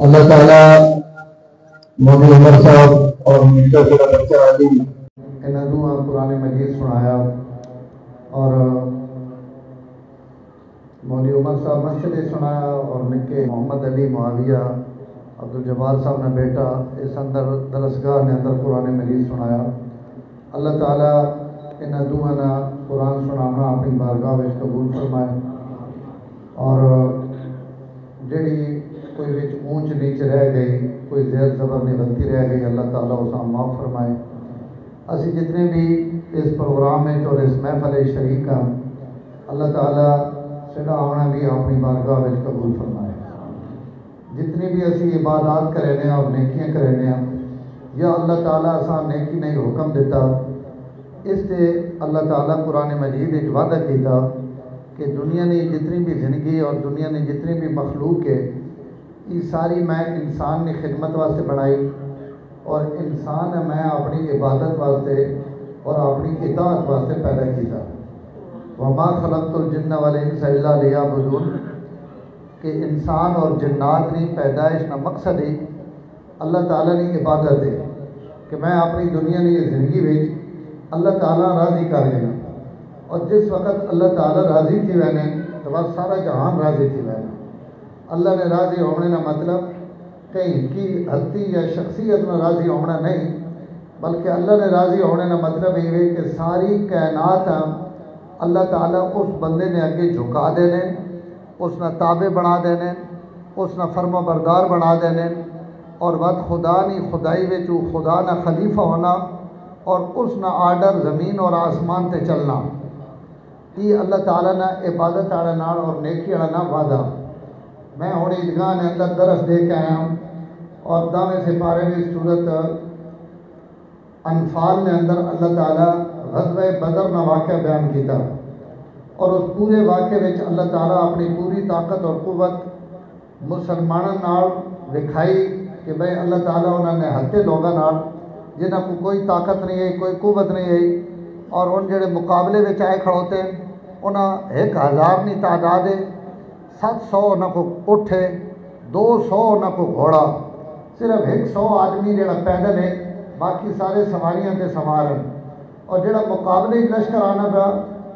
اللہ تعالیٰ مودی عمر صاحب اور منیشا سے بچہ علی انہوں قرآن مجید سنایا، اور مودی عمر صاحب مسجد سنایا، اور نکے محمد علی معاویہ عبدالجبار صاحب نے بیٹا اس اندر درسگاہ نے اندر قرآن مجید سنایا۔ اللہ تعالیٰ انہاں دوہاں نا قرآن سنانا اپنی بارگاہ میں قبول فرمائے، اور جڑی کوئی وچ اونچ نیچ رہ گئی، کوئی زیر زبر نہیں غلطی رہ گئی، اللہ تعالیٰ اساں معاف فرمائے۔ اسی جتنے بھی اس پروگرام میں اور اس محفل شریک ہیں، اللہ تعالیٰ سڈا آنا بھی اپنی بارگاہ میں قبول فرمائے۔ جتنی بھی اسی عبادات کرنے اور نیکیاں کرنے یا اللہ تعالیٰ اساں نیکی نہیں حکم دیتا، اس سے اللہ تعالیٰ قرآن مجید ایک وعدہ کیتا کہ دنیا نے جتنی بھی زندگی اور دنیا نے جتنی بھی مخلوق ہے یہ ساری میں انسان نے خدمت واسطے بنائی، اور انسان میں اپنی عبادت واسطے اور اپنی اطاعت واسطے پیدا کیتا۔ وما خلقت الجن والانس الا لیعبدون، کہ انسان اور جنات کی پیدائش کا مقصد ہے اللہ تعالیٰ نے عبادت ہے، کہ میں اپنی دنیا کی زندگی میں اللہ تعالیٰ راضی کر لینا، اور جس وقت اللہ تعالیٰ راضی تھی وینے تو بس سارا جہان راضی تھی وینا۔ اللہ نے راضی ہونے کا مطلب کہیں کی ہستی یا شخصیت میں راضی ہونا نہیں، بلکہ اللہ نے راضی ہونے کا مطلب یہ ہے کہ ساری کائنات اللہ تعالیٰ اس بندے نے اگے جھکا دینے، اس نے تابع بنا دینے، اس نے فرما بردار بنا دینے، اور وقت خدا نہیں خدائی وچ خدا نہ خلیفہ ہونا، اور اس نہ آرڈر زمین اور آسمان تے چلنا۔ یہ اللہ تعالیٰ نے عبادت والے نال اور نیکی والے نال وعدہ۔ میں ہوں عیدگاہ نے اندر درس دے کے آیا ہوں، اور داویں سپارے میں صورت انفال نے اندر اللہ تعالیٰ غزوہ بدر کا واقعہ بیان کیتا، اور اس پورے واقعے میں اللہ تعالیٰ اپنی پوری طاقت اور قوت مسلمانوں نال دکھائی کہ بھئی اللہ تعالیٰ انہوں نے ہتے لوگوں نال جنہوں کو کوئی طاقت نہیں ہے، کوئی قوت نہیں ہے، اور ان جڑے مقابلے میں آئے کھڑوتے ہیں انہاں 1000 نہیں تعداد ہے، 700 انہوں کو اٹھے، 200 انہوں کو گھوڑا، صرف 100 آدمی جڑا پیدل ہے، باقی سارے سواریاں تے سوار ہیں، اور جڑا مقابلے لشکر آنا پیا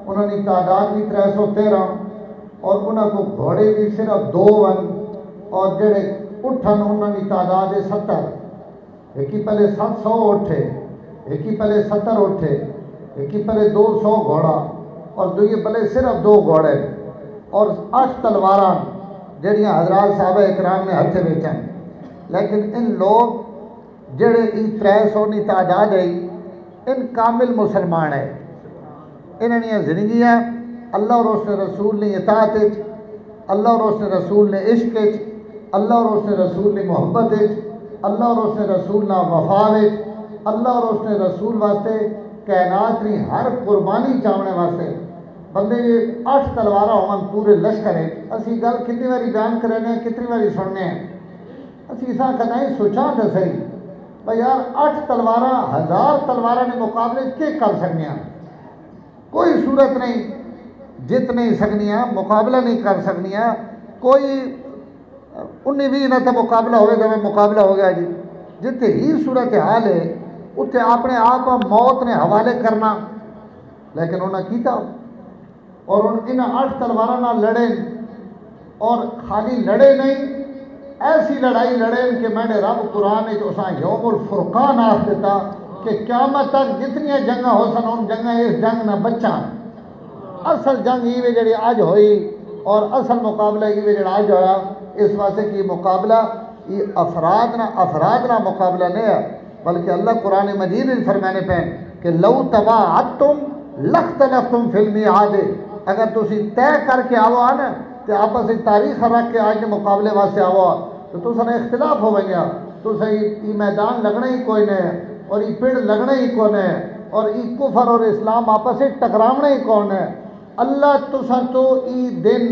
انہوں نے تعداد بھی 313، اور انہوں کو گھوڑے بھی صرف 2 ون، اور جڑے اٹھن انہوں کی تعداد ہے 70۔ ایک ہی پہلے 700 اٹھے، ایک ہی پہلے 70 اٹھے، ایک ہی پہلے 200 گھوڑا، اور دوئے پہلے صرف 2 گھوڑے، اور 8 تلواراں جڑیاں حضرات صحابہ اکرام نے ہتھے بیچیں۔ لیکن ان لوگ جڑے 300 کی تعداد ہے ان کامل مسلمان ہے، انہوں زندگیاں اللہ اور اس رسول نے اطاعت، اللہ اور اس رسول نے عشق، اللہ اور اس رسول نے محبت، اللہ اور اس رسول نہ وفا، اللہ اور اس رسول واسطے کائنات نے ہر قربانی چاہنے واسطے بندے 8 تلوارا ہون پورے لشکر ہے۔ اسی گل کتنی باری بیان کرنے ہیں، کتنی باری سننے ہیں، اسی اساں کہنا ہی سوچا تو صحیح بھائی یار 8 تلوارا 1000 تلوارا نے مقابلے کے کر سکنے ہیں، کوئی صورت نہیں، جت نہیں سکنیاں، مقابلہ نہیں کر سکنیاں، کوئی 19-20 نہ تو مقابلہ ہوئے تو مقابلہ ہو گیا جی۔ جتے ہی صورت حال ہے اتنے اپنے آپ موت نے حوالے کرنا، لیکن انہوں نے کیتا، اور ان 8 تلواراں نہ لڑے، اور خالی لڑے نہیں، ایسی لڑائی لڑے کہ میں نے رب قرآن ہے جو اساں یوم الفرقان آخ دیتا کہ قیامت تک جتنی جنگاں ہو سن ان جنگاں اس جنگ نہ بچاں۔ اصل جنگ یہ جڑی آج ہوئی، اور اصل مقابلہ یہ جڑا آج ہویا، اس واسطے کہ مقابلہ یہ افراد نہ مقابلہ نہیں ہے، بلکہ اللہ قرآن مجید نے فرمانے پہ کہ لو تواعدتم لاختلفتم فی المیعاد، اگر تسی طے کر کے آو نا تو آپس تاریخ رکھ کے آج کے مقابلے واسطے آو تو تسا نے اختلاف ہو گیا، تسا یہ میدان لگنا ہی کوئی نہیں، اور یہ پیڑ لگنا ہی کون ہے، اور یہ کفر اور اسلام آپس سے ٹکراونا ہی کون ہے۔ اللہ تسا تو یہ دن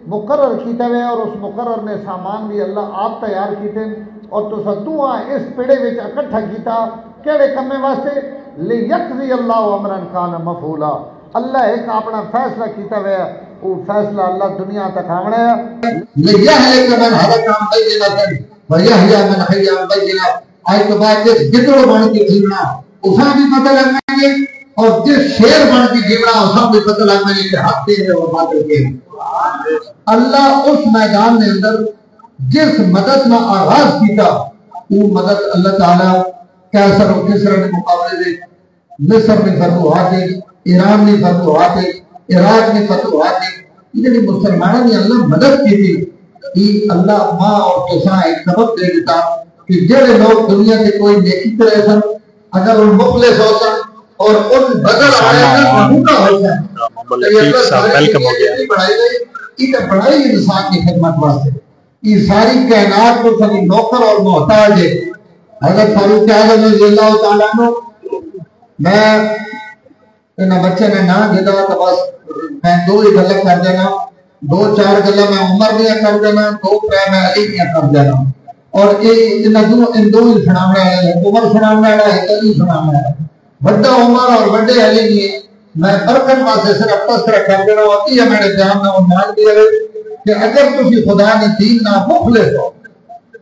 مقرر کیتا ہے، اور اس مقرر نے سامان بھی اللہ آپ تیار کیتے، اور تسا اس پیڑے وچ اکٹھا کیتا کیڑے کمے واسطے؟ لیقضی اللہ امرن کان مفعولا، اللہ ایک اپنا فیصلہ کیتا ہے، وہ فیصلہ اللہ دنیا تک آونا ہے۔ لیہلک من ہلک عن بینۃ وَيَحْيَى مَنْ حَيَّ عَنْ بَيِّنَةٍ آج تو بعد جس گدڑ بن کے جیونا اسا بھی پتہ لگنا ہے اور جس شیر بن کے جیونا اسا بھی پتہ لگنا ہے کہ حق دے اور باطل کے اللہ اس میدان میں اندر جس مدد نہ آغاز کیتا وہ مدد اللہ تعالیٰ کیسر و کسر نے مقابلے دے مصر میں فتوحات دے ایران میں فتوحات دے عراق میں فتوحات دے یہ مسلمانوں نے اللہ مدد کی تھی کہ اللہ ماں اور کساں ایک سبب دے دیتا کہ جڑے لوگ دنیا کے کوئی نیکی کرے سن اگر ان مخلص ہو سن اور ان بدل آئے گا بھوکا ہو سن یہ بڑائی انسان کی خدمت واسطے یہ ساری کائنات کو سنی نوکر اور محتاج ہے حضرت فاروق اعظم رضی اللہ تعالیٰ عنہ میں انہاں بچے نے نہ دیتا تو بس میں دو ہی غلط کر دینا دو چار گلا میں عمر دیا کر دینا دو پرے میں علی دیا کر دینا اور ان دو ہی سنانا ہے عمر سنانا ہے علی سنانا ہے بڑا عمر اور بڑے علی نہیں میں برکت واسطے صرف تذکرہ کر دینا ہوتی ہے میرے جان نہ مان دیا کہ اگر تسی خدا نے دین نہ مخلص ہو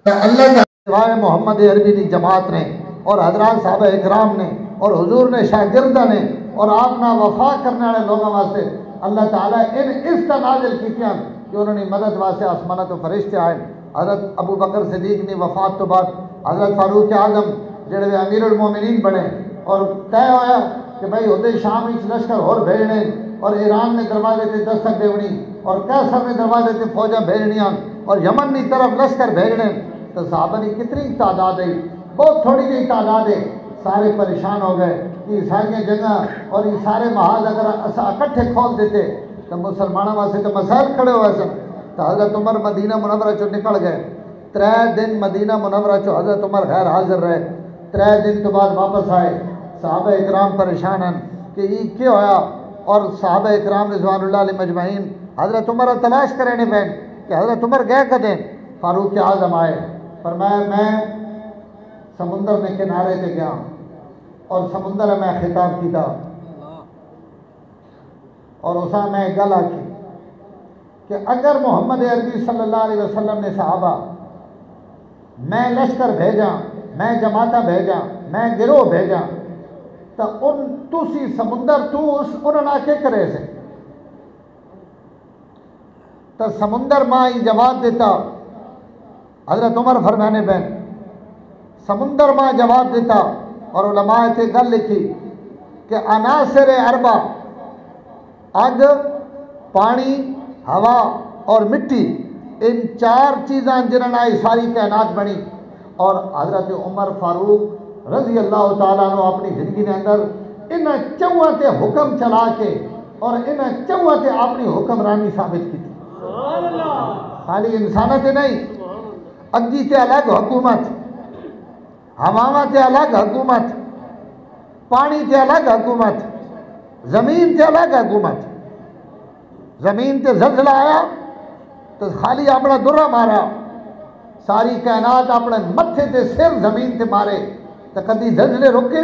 تو اللہ کا سوائے محمد عربی کی جماعت نے اور حضرات صحابہ اکرام نے اور حضور نے شاگردہ نے اور آپ نہ وفا کرنے والے لوگوں واسطے اللہ تعالیٰ ان اس کا نازل کیتیاں کہ انہوں نے مدد واسطے آسمانہ تو فرشتے آئے حضرت ابو بکر صدیق نے وفات تو بعد حضرت فاروق اعظم جڑے امیر المومنین بنے اور طے ہویا کہ بھائی ہوتے شام وچ لشکر اور بھیجنے اور ایران نے دروازے تے دستک دیونی اور کیسر نے دروازے تے فوجاں بھیجنیاں اور یمن کی طرف لشکر بھیجنے تو صحابہ کی کتنی تعداد ہے بہت تھوڑی جی تعداد ہے سارے پریشان ہو گئے یہ ساری جگہ اور یہ سارے محاذ اگر اسا اکٹھے کھول دیتے تو مسلمانوں واسطے تو مسائل کھڑے ہوئے سن تو حضرت عمر مدینہ منورہ چو نکل گئے 3 دن مدینہ منورہ چو حضرت عمر غیر حاضر رہے 3 دن تو بعد واپس آئے صحابہ اکرام پریشان ہیں کہ یہ کیا ہویا اور صحابہ اکرام رضوان اللہ علیہ مجمعین حضرت عمر تلاش کرنے پہن کہ حضرت عمر گئے کدیں فاروق اعظم آئے فرمایا میں سمندر میں کنارے تے گیا اور سمندر میں خطاب کیتا اور اسا میں گل آکی کہ اگر محمد عربی صلی اللہ علیہ وسلم نے صحابہ میں لشکر بھیجا میں جماعتہ بھیجا میں گروہ بھیجا تو ان تسی سمندر تو اس انہوں نے کے کرے سے تو سمندر ماں ہی جواب دیتا حضرت عمر فرمانے بین سمندر ماں جواب دیتا اور علماء تے گل لکھی کہ عناصر اربع آگ پانی ہوا اور مٹی ان 4 چیزاں جنہاں ساری کائنات بنی اور حضرت عمر فاروق رضی اللہ تعالیٰ عنہ اپنی زندگی کے اندر ان چواں تے حکم چلا کے اور ان چواں تے اپنی حکمرانی ثابت کی تھی خالی انسانت نہیں اگی تے الگ حکومت ہواواں تے الگ حکومت پانی تے الگ حکومت زمین تے الگ حکومت زمین تے زلزلہ آیا تو خالی اپنا درہ مارا ساری کائنات اپنے متھے تے سر زمین تے مارے تو کدی زلزلے رکے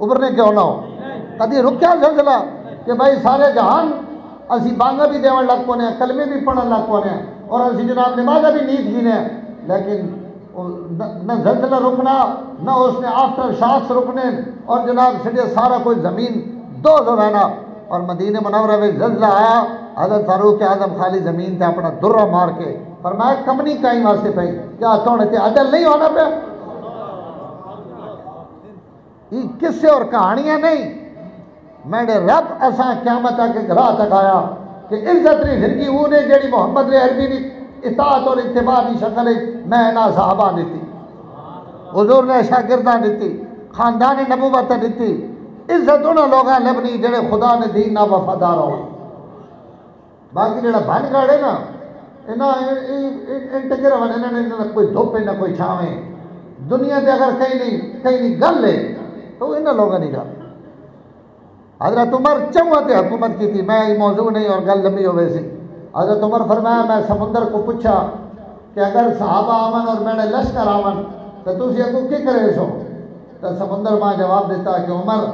ابھرنے کیوں نہ ہو کدی رکیا زلزلہ کہ بھائی سارے جہان اسی بانگا بھی دیوان لگ پونے ہیں کلمے بھی پڑھن لگ پونے ہیں اور اسی جناب نمازہ بھی نیت گینے ہیں لیکن نہ زلزلہ رکنا نہ اس نے آفٹر شاکس رکنے اور جناب سٹے سارا کوئی زمین دو رہنا اور مدینہ منورہ میں زلزلہ آیا حضرت فاروق اعظم خالی زمین تے اپنا درہ مار کے فرمایا کمنی کہیں واسطے پہ کیا توڑے تے عدل نہیں ہونا پہ یہ قصے اور کہانیاں نہیں میرے رب اساں قیامت کے گھرا تک آیا کہ عزت نہیں زندگی وہ نے جیڑی محمد عربی نے اطاعت اور اتباع کی شکل میں نہ صحابہ دیتی حضور نے شاگردہ دیتی خاندان نبوت دیتی عزت انہوں لوگاں لبنی جڑے خدا نے دین نہ وفادار ہو باقی جڑا بن گاڑے نا انٹگر انہوں نے کوئی دھوپے نہ کوئی چھاویں دنیا تے اگر کہیں نہیں گل ہے تو انہوں لوگاں نہیں گل حضرت عمر چواں تے حکومت کی تھی میں یہ موضوع نہیں اور گل لمبی ہوئے سی حضرت عمر فرمایا میں سمندر کو پوچھا کہ اگر صحابہ آمن اور میرے لشکر آمن تو تسی اگو کی کرے سو تو سمندر ماں جواب دیتا کہ عمر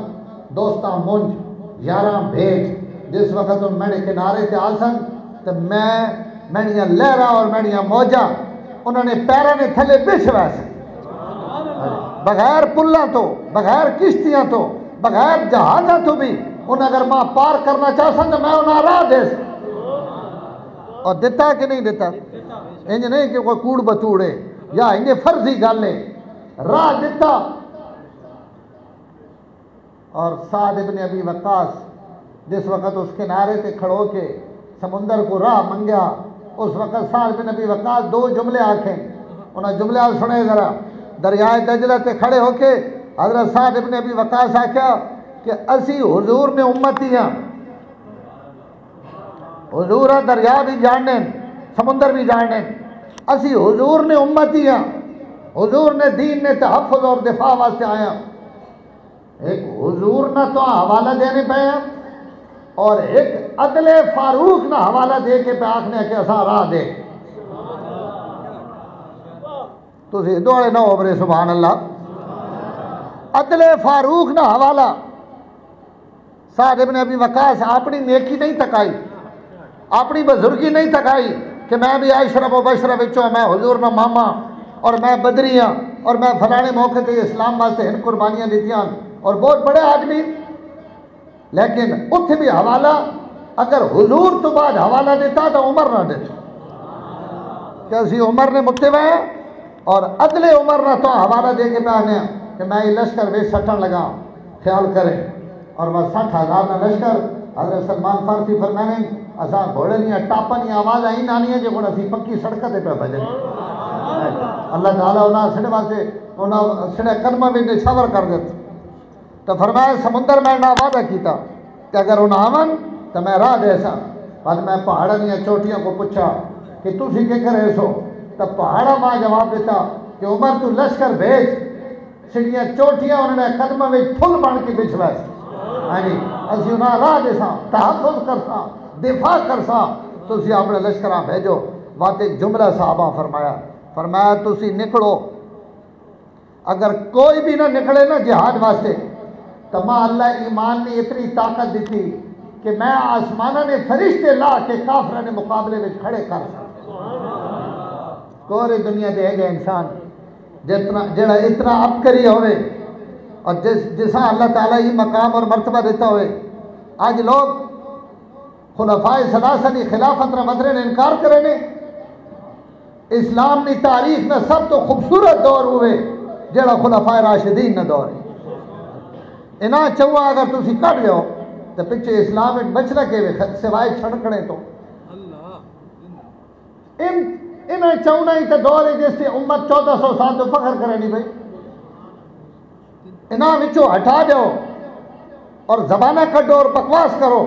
دوستاں مونج یاراں بھیج جس وقت ان میرے کنارے تے آسن تو میڑیاں لہرا اور میڑیاں موجہ انہوں نے پیروں نے تھلے بچھ ویسے بغیر پلوں تو بغیر کشتیاں تو بغیر جہازاں تو بھی انہیں اگر ماں پار کرنا چاہتا تو میں انہیں راہ دے اور دیتا کہ نہیں دیتا انج نہیں کہ کوئی کوڑ بتوڑے یا انج فرضی گل ہے راہ دیتا اور سعد ابن ابی وقاص جس وقت اس کنارے تے کھڑو کے سمندر کو راہ منگیا اس وقت سعد ابن ابی وقاص دو جملے آکھیں انہیں جملے سنے ذرا دریائے دجلہ تے کھڑے ہو کے حضرت سعد ابن ابی وقاص آکھیا کہ اسی حضور نے امتی ہیں حضور دریا بھی جاننے سمندر بھی جاننے اسی حضور نے امتی ہیں حضور نے دین نے تحفظ اور دفاع واسطے آیا ایک حضور نہ تو حوالہ دینے پہ ہیں اور ایک عدل فاروق نہ حوالہ دے کے پہ آکھنے کہ اساں راہ دے تو دوڑے نہ عبرے سبحان اللہ عدل فاروق نہ حوالہ سعد ابن ابی وقاص اپنی نیکی نہیں تکائی اپنی بزرگی نہیں تکائی کہ میں بھی عشرہ و بشرہ بچوں میں حضور میں ماما اور میں بدریاں اور میں فلانے موقع تے اسلام واسطے ہن قربانیاں دیتیاں اور بہت بڑے آدمی لیکن اتھ بھی حوالہ اگر حضور تو بعد حوالہ دیتا تو عمر نہ دیتا کہ اسی عمر نے متبع ہے اور عدل عمر نہ تو حوالہ دے کے پہنے کہ میں یہ لشکر وے سٹن لگا خیال کریں اور وہ 60,000 نہ لشکر حضرت سلمان فارسی فرمانے اساں گھوڑے نہیں ٹاپا نہیں آواز آئی نانی ہے جو گھوڑا سی پکی سڑکہ دے پہ بجے اللہ تعالیٰ انہاں سڑے واسے انہاں سڑے قدمہ بھی نشاور کر دیتا تو فرمایا سمندر میں نہ وعدہ کیتا کہ اگر انہاں آمن تو میں راہ دے سا بعد میں پہاڑوں یا چوٹیاں کو پوچھا کہ تُسی کے کرے سو تو پہاڑا ماں جواب دیتا کہ عمر تو لشکر بھیج سڑیاں چوٹیاں انہوں نے قدمہ میں پھل بن کے بچھ ویسے اسی انہاں راہ دے سا تحفظ کر سا دفاع کر سا تُسی اپنے لشکرہ بھیجو بات ایک جملہ صحابہ فرمایا تُسی نکلو اگر کوئی بھی نہ نکلے نا جہاد واسطے تو ماں اللہ ایمان نے اتنی طاقت دیتی کہ میں آسمانہ نے فرشتے لا کے کافرہ نے مقابلے میں کھڑے کر سکتا کوئی دنیا دے گئے انسان جڑا اتنا عبقری ہوئے اور جسا اللہ تعالیٰ ہی مقام اور مرتبہ دیتا ہوئے آج لوگ خلفاء ثلاثہ نے خلافت رمضرے نے انکار کرے نے اسلام نے تاریخ میں سب تو خوبصورت دور ہوئے جڑا خلفاء راشدین نے دور ہے انہاں چوہاں اگر تُسی کٹ جاؤ تو پچھے اسلام ایک بچنا کے سوائے چھڑکنے تو انہاں چوہاں ہی تو دور ہے جس سے امت 1400 سال تو فخر کرے نہیں بھائی انہاں وچوں ہٹا جاؤ اور زبانہ کٹو اور بکواس کرو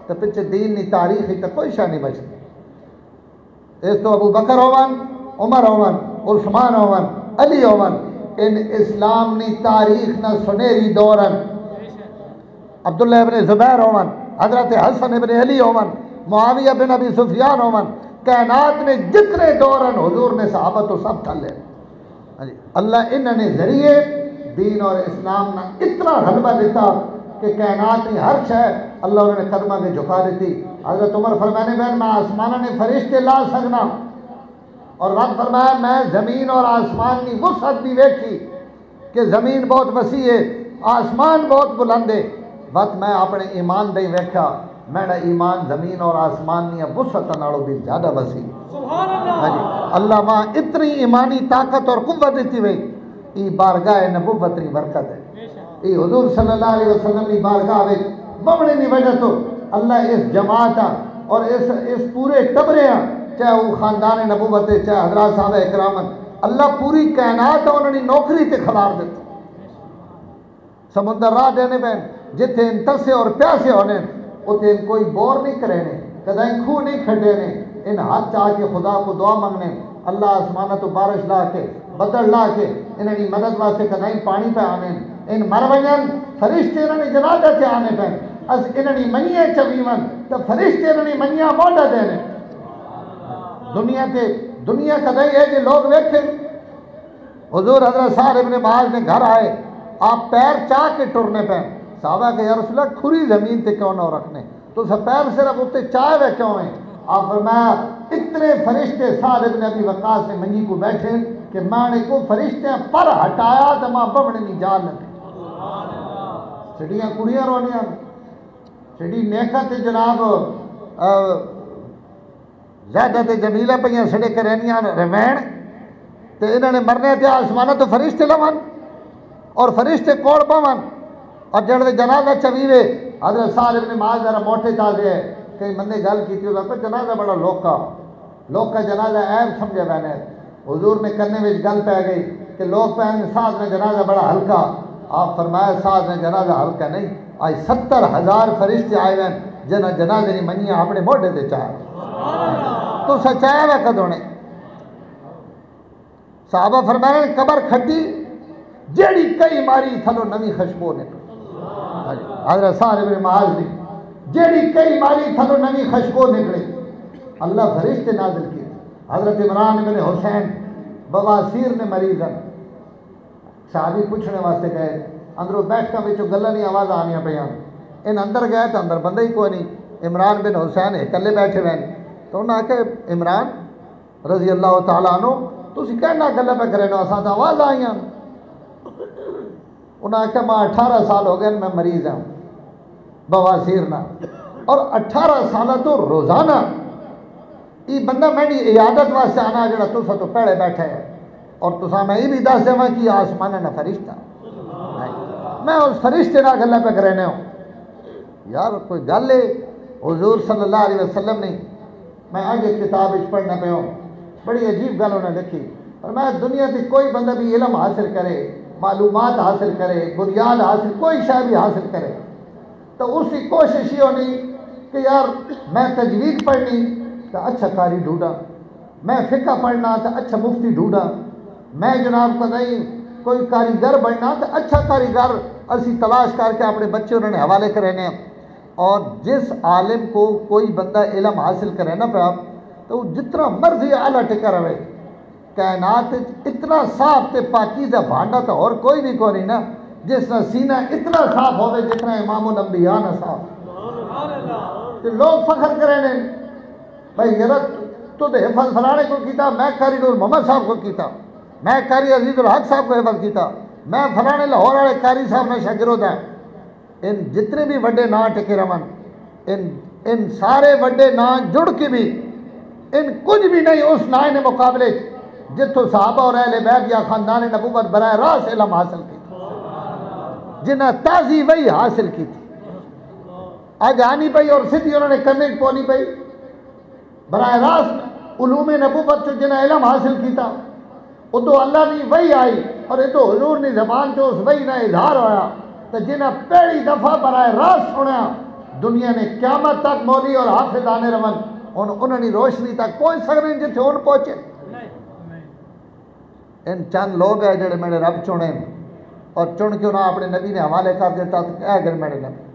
تو پچھے دین نی تاریخ ہی تو کوئی شاہ نہیں بچتی اس تو ابو بکر ہوون عمر ہوون عثمان ہوون علی ہوون ان اسلام نی تاریخ نہ سنہری دورن عبداللہ ابن زبیر ہوون حضرت حسن ابن علی ہوون معاویہ بن ابی سفیان ہوون کائنات نے جتنے دورن حضور نے صحابہ تو سب تھلے اللہ انہوں نے ذریعے دین اور اسلام نہ اتنا غلبہ دیتا کہ کائنات نے ہر شے اللہ انہوں نے قدمہ میں جھکا دیتی حضرت عمر فرمانے بہن میں آسمانہ نے فرشتے لا سکنا اور وقت فرمایا میں زمین اور آسمان کی وسعت بھی ویکھی کہ زمین بہت وسیع ہے آسمان بہت بلند ہے وقت میں اپنے ایمان دے ویکھا میرا ایمان زمین اور آسمان کی وسعت نالوں بھی زیادہ وسیع اللہ ماں اتنی ایمانی طاقت اور قوت دیتی ہوئی یہ بارگاہ نبوت کی برکت ہے یہ حضور صلی اللہ علیہ وسلم کی بارگاہ میں بمنے کی وجہ تو اللہ اس جماعت اور اس پورے ٹبرے چاہے وہ خاندان نبوت ہے چاہے حضرات صاحب اکرام اللہ پوری کائنات انہوں نے نوکری تے کھلار دیتے سمندر راہ دینے پہ جتنے ان ترسے اور پیاسے ہونے اتنے کوئی بور نہیں کرینے کدائیں کھو نہیں کھڑے نے ان ہاتھ چاہ کے خدا کو دعا مانگنے اللہ آسمانہ تو بارش لا کے بدل لا کے انہوں نے مدد واسطے کدائیں پانی پہ آنے ان مرونین فرشتے انہوں نے جنازہ کے آنے پہ اس انہوں نے منیے چویون تو فرشتے انہوں نے منیاں موڑا دینے دنیا کدائی ہے کہ لوگ ویکھیں حضور حضرت سعد ابن معاذ نے گھر آئے آپ پیر چاہ کے ٹرنے پہ صحابہ کہ یا رسول اللہ کھری زمین تے کیوں نہ رکھنے تو سب پیر صرف اتنے چاہے ہوئے کیوں ہیں آپ فرمایا اتنے فرشتے سعد ابن ابی وقاص نے منجی کو بیٹھے کہ ماں نے کو فرشتے پر ہٹایا تو ماں ببڑے نہیں جان لگے چڑیاں کڑیاں رونیاں چڑی نیکت جناب زیادت جمیلہ پہیاں سڑے کرینیاں روین تو انہوں نے مرنے تھے آسمانہ تو فرشتے لون اور فرشتے کوڑ پون اور جڑے جنازہ چویوے حضرت سعد ابن معاذ ذرا موٹے تازے ہے کئی بندے گل کی تھی کہ جنازہ بڑا لوکا جنازہ عیب سمجھے میں نے حضور نے کرنے میں گل پہ گئی کہ لوگ پہنے سعد نے جنازہ بڑا ہلکا آپ فرمایا سعد نے جنازہ ہلکا نہیں آج 70,000 فرشتے آئے ہیں جنہ جنازے نہیں منیاں اپنے موڈے دے چاہ تو سچایا ہے کدوں نے صحابہ فرمایا قبر کھٹی جیڑی کئی ماری تھلو نوی خشبو نکل حضرت سعد ابن معاذ نے جیڑی کئی ماری تھلو نوی خشبو نکلے اللہ فرشتے نازل کی حضرت عمران ابن حسین بواسیر نے مریض ہیں صحابی پوچھنے واسطے گئے اندروں بیٹھ کا بچوں گلہ نہیں آواز آنیاں پیاں ان اندر گئے تو اندر بندہ ہی کوئی نہیں عمران بن حسین اکلے بیٹھے ہوئے تو انہوں نے کہا عمران رضی اللہ تعالیٰ عنہ تسی کہنا گلہ پہ کرے نو اساں تو آواز آئیاں انہوں نے کہا میں 18 سال ہو گئے میں مریض ہوں بواسیر نہ اور 18 سالہ تو روزانہ یہ بندہ میں نے عیادت واسطے آنا جڑا تسا تو پہلے بیٹھے ہے اور تسا میں یہ بھی دس دیں کہ آسمانہ نہ فرشتہ میں اس فرشتے نہ گلہ پہ کرنے ہوں یار کوئی گل ہے حضور صلی اللہ علیہ وسلم نے میں آگے کتاب پڑھنا پہ ہوں بڑی عجیب گل انہیں لکھی اور میں دنیا کی کوئی بندہ بھی علم حاصل کرے معلومات حاصل کرے بنیاد حاصل کوئی شے بھی حاصل کرے تو اس کی کوشش یہ ہونی کہ یار میں تجوید پڑھنی تو اچھا قاری ڈھونڈا میں فقہ پڑھنا تو اچھا مفتی ڈھونڈا میں جناب کو نہیں کوئی کاریگر بننا تو اچھا کاریگر اسی تلاش کر کے اپنے بچے انہوں نے حوالے کرنے اور جس عالم کو کوئی بندہ علم حاصل کرے نا پہ تو وہ جتنا مرضی اعلیٰ ٹکا رہے کائنات اتنا صاف تے پاکیزہ بھانڈا تو اور کوئی بھی کو نہیں نا جس کا سینہ اتنا صاف ہوئے جتنا امام الانبیاء نہ صاف تو لوگ فخر کرنے بھائی یار تو حفظ فلانے کو کیتا میں قاری نور محمد صاحب کو کیتا میں قاری عزیز الحق صاحب کو حفظ کیتا میں فلانے لاہور والے قاری صاحب نے شاگرد ہے ان جتنے بھی وڈے نا ٹکے رون ان سارے وڈے نا جڑ کے بھی ان کچھ بھی نہیں اس نائے نے مقابلے جتوں صحابہ اور اہل بیت یا خاندان نبوت براہ راست علم حاصل کی جنہیں تازی وہی حاصل کی تھی آج آنی پئی اور سیدھی انہوں نے کرنے کو نہیں پئی براہ راست علوم نبوت جو جنہیں علم حاصل کیتا ادو اللہ نے وہی آئی اور ادو حضور نے زبان جو اس وہی نہ اظہار ہویا تو جنہیں پہلی دفعہ براہ راست سنیا دنیا نے قیامت تک مولی اور حافظ آنے رون انہوں نے روشنی تک پہنچ سکتے جتنے ان پہنچے ان چند لوگ ہیں جڑے میرے رب چنے اور چن کے انہوں اپنے نبی نے حوالے کر دیتا تو کہہ گئے میرے نبی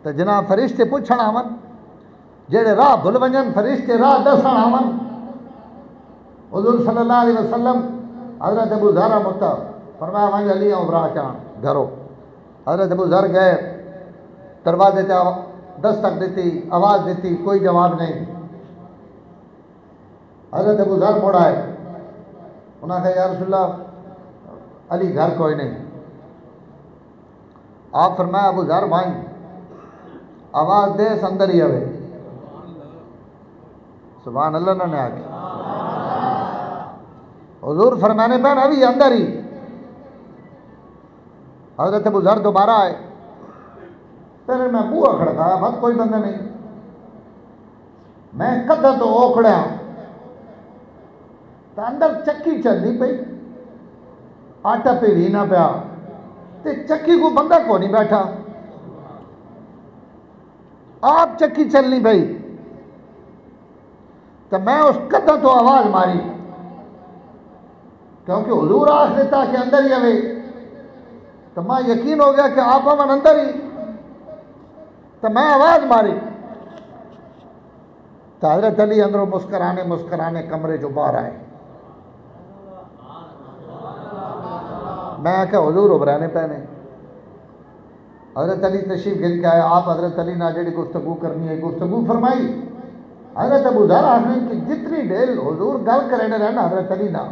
تو جناب فرشتے پوچھنا آمن جڑے راہ بھل ونجن فرشتے راہ دسن آمن حضور صلی اللہ علیہ وسلم حضرت ابو ذر متا فرمایا ونج علی عمرہ چان گھرو حضرت ابو ذر گئے دروازے تے دستک دیتی آواز دیتی کوئی جواب نہیں حضرت ابو ذر مڑ آئے انہوں نے کہا یا رسول اللہ علی گھر کوئی نہیں آپ فرمایا ابو ذر بھائی آواز دے اس اندر ہی آوے سبحان اللہ نے آگے حضور فرمانے پہ ابھی اندر ہی حضرت ابو ذر دوبارہ آئے پہلے میں بوہا کھڑکایا بات کوئی بندہ نہیں میں کدھا تو اوکھڑا تو اندر چکی چلنی پئی آٹا پہ بھی نہ پیا تے چکی کو بندہ کو نہیں بیٹھا آپ چکی چلنی پئی تو میں اس کدھا تو آواز ماری کیونکہ حضور آخ دیتا کہ اندر ہی آوے تو میں یقین ہو گیا کہ آپ امن اندر ہی تو میں آواز ماری تو حضرت علی اندروں مسکرانے کمرے جو باہر آئے میں کہ حضور ابرانے پہنے حضرت علی تشریف گھر کے آئے آپ حضرت علی نے جڑی گفتگو کرنی ہے گفتگو فرمائی حضرت ابو ذر آخر کہ جتنی دیر حضور گل کرے رہنا حضرت علی نہ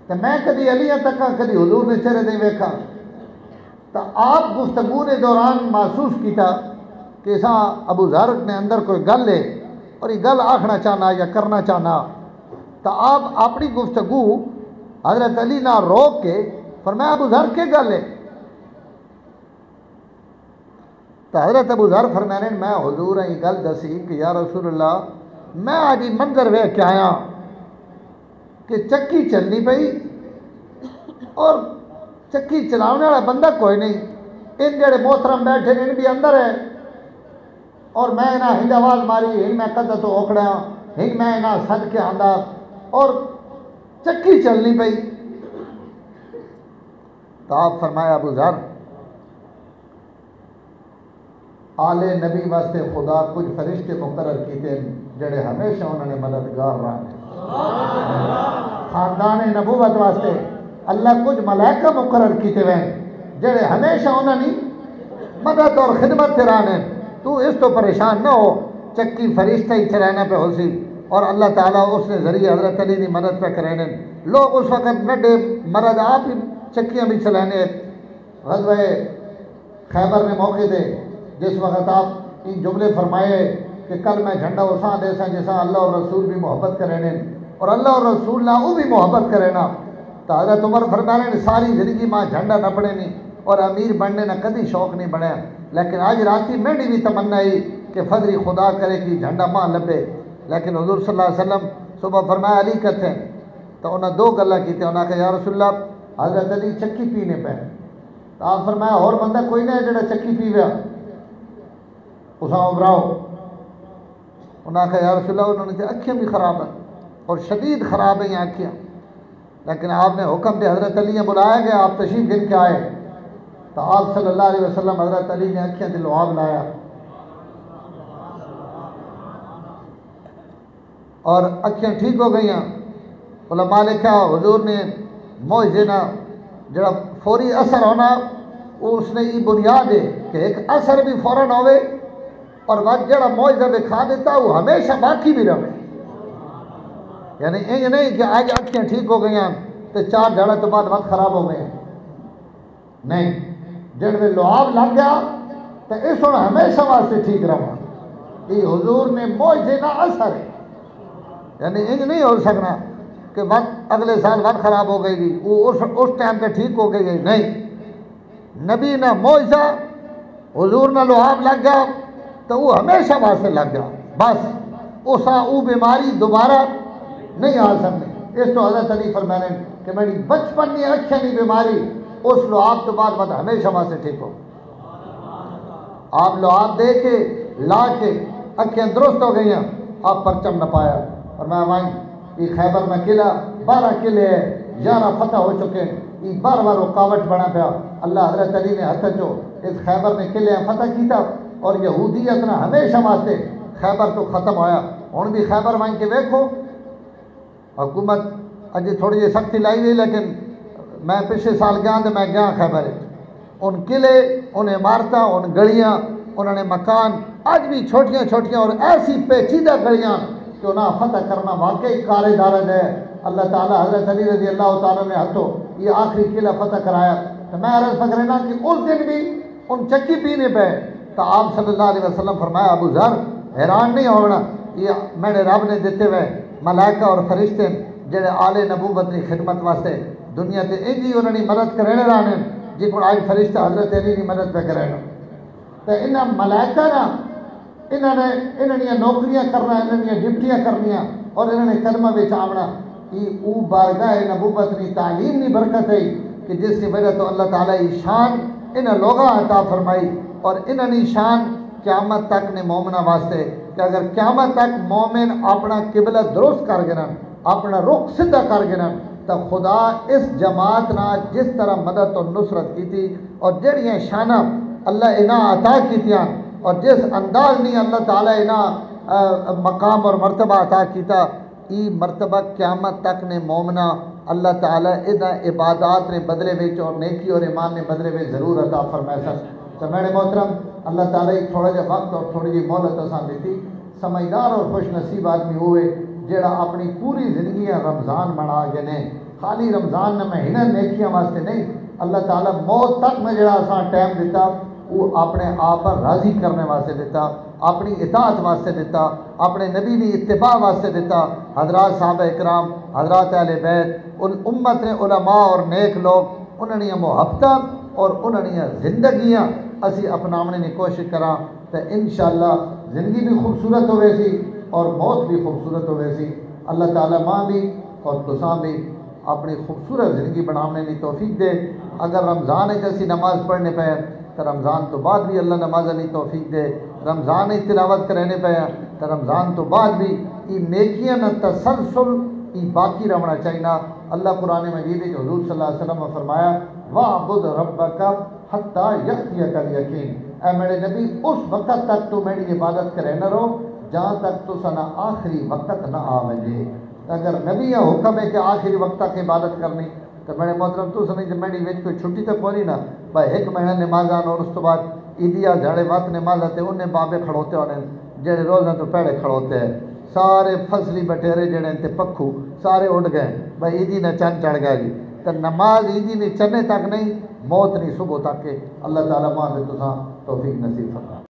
تو میں کدی علی تک کدی حضور نے چہرے نہیں ویکھا تو آپ گفتگو کے دوران محسوس کیتا کہ سا ابو ذر نے اندر کوئی گل ہے اور یہ گل آکھنا چاہنا یا کرنا چاہنا تو آپ اپنی گفتگو حضرت علی نہ روک کے فرمایا ابو ذر کے گل ہے تو حضرت ابو ذر فرمانے میں حضور یہ گل دسی کہ یا رسول اللہ میں آج منظر ویکھ کے آیا کہ چکی چلنی پئی اور چکی چلانے والا بندہ کوئی نہیں ان جڑے محترم بیٹھے ان بھی اندر ہے اور میں انہیں ہند آواز ماری ان میں قدر تو اوکھڑا ان میں انہیں سد کے آندا اور چکی چلنی پئی تو آپ فرمایا ابو ذر آل نبی واسطے خدا کچھ فرشتے مقرر کیتے جڑے ہمیشہ انہوں نے مددگار رہے خاندان نبوت واسطے اللہ کچھ ملائکہ مقرر کیتے ہوئے جڑے ہمیشہ انہوں نے مدد اور خدمت تے رہنے تو اس تو پریشان نہ ہو چکی فرشتہ ہی چلانا پہ ہو سی اور اللہ تعالیٰ اس نے ذریعہ حضرت علی کی مدد پہ کرانے لوگ اس وقت نڈے مرد آپ ہی چکیاں بھی چلانے غزوہ خیبر نے موقع دے جس وقت آپ ان جملے فرمائے کہ کل میں جھنڈا اساں دے سا جیسا اللہ اور رسول بھی محبت کرنے اور اللہ اور رسول نہ وہ بھی محبت کرنا تو حضرت عمر فرمانے ساری زندگی ماں جھنڈا نہ پڑے نہیں اور امیر بننے نہ کدی شوق نہیں بنیا لیکن آج راتی میں بھی تمنا ہی کہ فضری خدا کرے کہ جھنڈا ماں لبے لیکن حضور صلی اللہ علیہ وسلم صبح فرمایا علی کتھے تو انہیں دو گلہ کی تھے انہیں کہا یا رسول اللہ حضرت علی چکی پینے پہ تو آپ فرمایا اور بندہ کوئی نہیں جڑا چکی پی گیا اساں ابراؤ انہوں نے کہا یا رسول اللہ انہوں نے کہا اکھیاں بھی خراب ہیں اور شدید خراب ہیں اکھیاں لیکن آپ نے حکم دے حضرت علی نے بلایا گیا آپ تشریف گن کے آئے تو آپ صلی اللہ علیہ وسلم حضرت علی نے اکھیاں دے لعاب لایا اور اکھیاں ٹھیک ہو گئی ہیں علماء نے کہا حضور نے معجزے نہ جڑا فوری اثر ہونا اس نے یہ بنیاد ہے کہ ایک اثر بھی فوراً ہوئے اور وقت جڑا معجزہ دکھا دیتا وہ ہمیشہ باقی بھی رہے یعنی یہ نہیں کہ آج اکھیاں ٹھیک ہو گئی ہیں تو 4 دھڑے تو بعد وقت خراب ہو گئے نہیں جڑ میں لعاب لگ گیا تو اس وقت ہمیشہ واسطے ٹھیک رہا یہ حضور نے معجزے کا اثر ہے یعنی انج نہیں ہو سکنا کہ وقت اگلے سال وقت خراب ہو گئی گی وہ اس ٹائم پہ ٹھیک ہو گئی نہیں نبی نہ معجزہ حضور نہ لعاب لگ گیا تو وہ ہمیشہ واسطے لگ گیا بس وہ بیماری دوبارہ نہیں آ سکتی اس تو حضرت علی فرمانے کہ میری بچپن کی اکھیاں کی بیماری اس لعاب تو بعد مت ہمیشہ واسطے ٹھیک ہو آپ لعاب دے کے لا کے اکھیاں درست ہو گئی ہیں آپ پرچم نہ پایا اور میں وائن یہ خیبر میں قلعہ 12 قلعے ہے 11 فتح ہو چکے ہیں یہ بار بار رکاوٹ بنا پیا اللہ حضرت علی نے ہتھ چو اس خیبر نے قلعے فتح کیتا اور یہودیت نہ ہمیشہ واسطے خیبر تو ختم ہویا ہوں بھی خیبر وائن کے ویکھو حکومت اج تھوڑی جی سختی لائی ہوئی لیکن میں پچھلے سال گیا تو میں گیا خیبر ان قلعے ان عمارتیں ان گلیاں انہوں نے مکان آج بھی چھوٹیاں چھوٹیاں اور ایسی پیچیدہ گلیاں کہ انہیں فتح کرنا واقعی کار دارد ہے اللہ تعالیٰ حضرت علی رضی اللہ تعالیٰ نے ہاتھوں یہ آخری قلعہ فتح کرایا تو میں عرض پکڑنا کہ اس دن بھی ان چکی پینے پہ تو آپ صلی اللہ علیہ وسلم فرمایا ابو ذر حیران نہیں ہونا یہ میرے رب نے دیتے ہوئے ملائکہ اور فرشتے جڑے آل نبوت کی خدمت واسطے دنیا تے انجی انہوں نے مدد کرنے رہنے جی کو آج فرشتہ حضرت علی کی مدد پہ کرنے تو انہاں ملائکہ نا انہوں نے نوکریاں کرنا انہوں نے ڈپٹیاں کرنیاں اور انہوں نے کلمہ بچ آمنا یہ او بارگاہ نبوت کی تعلیم کی برکت ہے کہ جس کی وجہ تو اللہ تعالیٰ کی شان انہاں لوگاں عطا فرمائی اور انہوں نے شان قیامت تک نے مومنہ واسطے کہ اگر قیامت تک مومن اپنا قبلہ درست کر گرن اپنا رخ سدھا کر گرن تو خدا اس جماعت نہ جس طرح مدد اور نصرت کی تھی اور جڑیاں شانہ اللہ انہاں عطا کی تھیاں اور جس انداز نہیں اللہ تعالیٰ انہاں مقام اور مرتبہ عطا کیتا ای مرتبہ قیامت تک نے مومنہ اللہ تعالیٰ انہاں عبادات نے بدلے وچ اور نیکی اور ایمان نے بدلے وچ ضرور عطا فرمائے سن تو میرے محترم اللہ تعالیٰ تھوڑا جا وقت اور تھوڑی جی مہلت اساں دیتی سمجھدار اور خوش نصیب آدمی ہوئے جڑا اپنی پوری زندگی رمضان بنا کے نے خالی رمضان نے مہینہ نیکیاں واسطے نہیں اللہ تعالیٰ موت تک میں جڑا آسان ٹائم دیتا وہ اپنے آپ پر راضی کرنے واسطے دیتا اپنی اطاعت واسطے دیتا اپنے نبی نے اتباع واسطے دیتا حضرات صحابہ اکرام حضرات اہل بیت ان امت نے علماء اور نیک لوگ انہوں نے محبتاں اور انہوں نے زندگیاں اسی اپناونے کی کوشش کراں تو انشاءاللہ زندگی بھی خوبصورت ہوئے سی اور موت بھی خوبصورت ہوئے سی اللہ تعالیٰ ماں بھی اور تساں بھی اپنی خوبصورت زندگی بنانے کی توفیق دے اگر رمضان ہے جیسی نماز پڑھنے پہ تو رمضان تو بعد بھی اللہ نماز علی توفیق دے رمضان تلاوت کرنے پہ تو رمضان تو بعد بھی یہ نیکیاں نہ تسلسل یہ باقی رہنا چاہیے اللہ قرآن مجید حضور صلی اللہ علیہ وسلم نے فرمایا وَاعْبُدْ رَبَّكَ حَتَّى يَأْتِيَكَ الْيَقِينُ اے میرے نبی اس وقت تک تو میری عبادت کرے نہ رہو جہاں تک تو سنا آخری وقت نہ آوے اگر نبی کا حکم ہے کہ آخری وقت تک عبادت کرنی تو میرے محترم تو سمجھ میری وچ کوئی چھٹی تو کوئی نہ بھائی ایک مہینہ نماز آنا اور اس تو بعد عیدیاں جھاڑے وقت نماز آتے انہیں بابے کھڑوتے ہونے جڑے روزہ تو پیڑے کھڑوتے ہیں سارے فصلی بٹیرے جڑے تے پکھو سارے اڑ گئے بھائی عیدی نے چند چڑھ گیا جی تو نماز عیدی نے چنے تک نہیں موت نہیں صبح تک کے اللہ تعالیٰ ماں نے تساں توفیق نصیب فرمائے